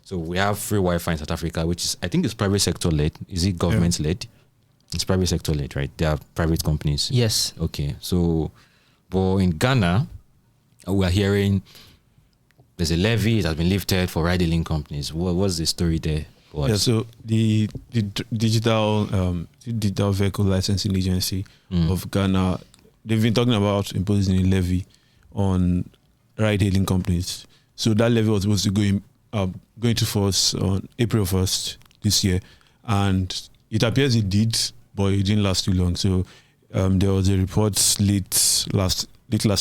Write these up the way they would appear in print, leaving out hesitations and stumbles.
So we have free Wi-Fi in South Africa, which is, I think, it's private sector led. Is it government led? It's private sector led, right? They are private companies. Yes. Okay. So, but in Ghana, we are hearing there's a levy that has been lifted for ride-hailing companies. What's the story there? Yeah, so the digital vehicle licensing agency of Ghana, they've been talking about imposing a levy on ride-hailing companies. So that levy was supposed to go into force on April 1st this year, and it appears it did, but it didn't last too long. So there was a report late last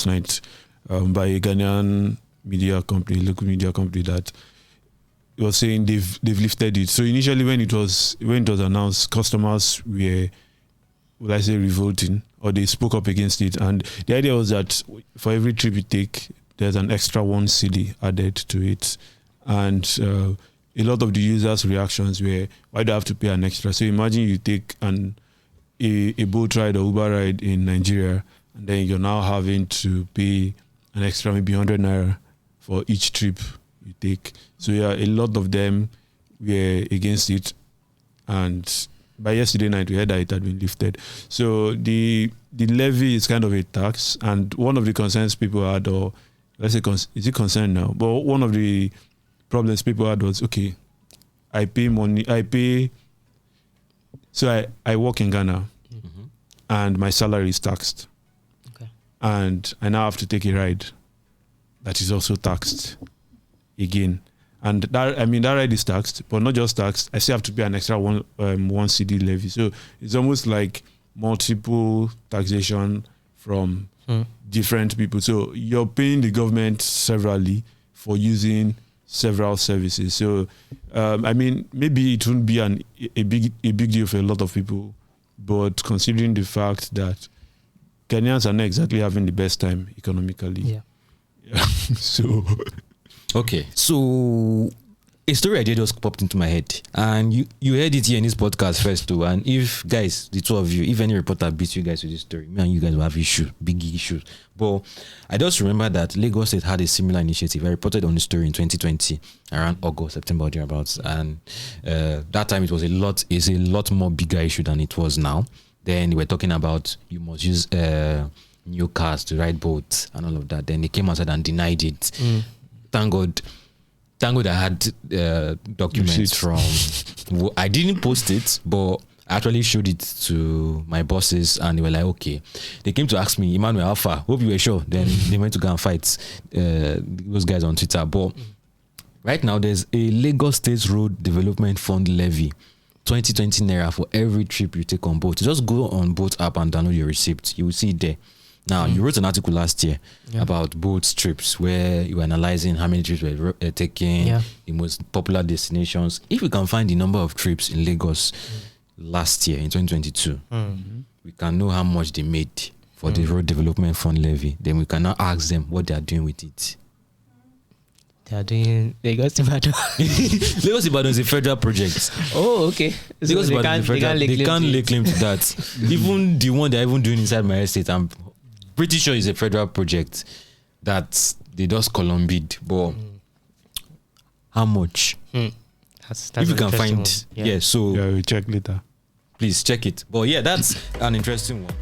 night by a Ghanaian media company, local media company, that it was saying they've lifted it. So initially, when it was announced, customers were, will I say, revolting, or they spoke up against it. And the idea was that for every trip you take, there's an extra 1 cedi added to it. And a lot of the users' reactions were, why do I have to pay an extra? So imagine you take a boat ride or Uber ride in Nigeria, and then you're now having to pay an extra maybe 100 naira for each trip you take. So yeah, a lot of them were against it, and by yesterday night we heard that it had been lifted. So the levy is kind of a tax, and one of the concerns people had, or let's say, is it concern now? But one of the problems people had was, okay, I pay. So I work in Ghana, and my salary is taxed, and I now have to take a ride that is also taxed again. And that ride is taxed, but not just taxed. I still have to pay an extra 1 cedi levy. So it's almost like multiple taxation from different people. So you're paying the government severally for using several services. So maybe it wouldn't be a big deal for a lot of people, but considering the fact that Ghanaians are not exactly having the best time economically. Yeah. So. Okay, so a story idea just popped into my head, and you heard it here in this podcast first too. And if guys, the two of you, if any reporter beats you guys with this story, me and you guys will have big issues. But I just remember that Lagos State had a similar initiative. I reported on the story in 2020, around August, September, thereabouts, and that time it was a lot more bigger issue than it was now. Then they were talking about you must use new cars to ride boats and all of that. Then they came outside and denied it. Thank God I had documents from. I didn't post it, but I actually showed it to my bosses, and they were like, okay. They came to ask me, Emmanuel, how far? Hope you were sure. Then they went to go and fight those guys on Twitter. But right now, there's a Lagos State Road Development Fund levy, 2020 naira for every trip you take on boat. Just go on Boat app and download your receipt. You will see it there. Now, you wrote an article last year about boat trips, where you were analyzing how many trips were taken, the most popular destinations. If we can find the number of trips in Lagos last year, in 2022, we can know how much they made for the Road Development Fund levy. Then we can now ask them what they are doing with it. They are doing Lagos Ibadan. Lagos Ibadan is a federal project. Oh, okay. So Lagos Ibadan is federal. They can't lay claim to that. Even the one they're even doing inside my estate, I'm pretty sure it's a federal project that they just columned, but how much? That's if you can find, we'll check later. Please check it. But yeah, that's an interesting one.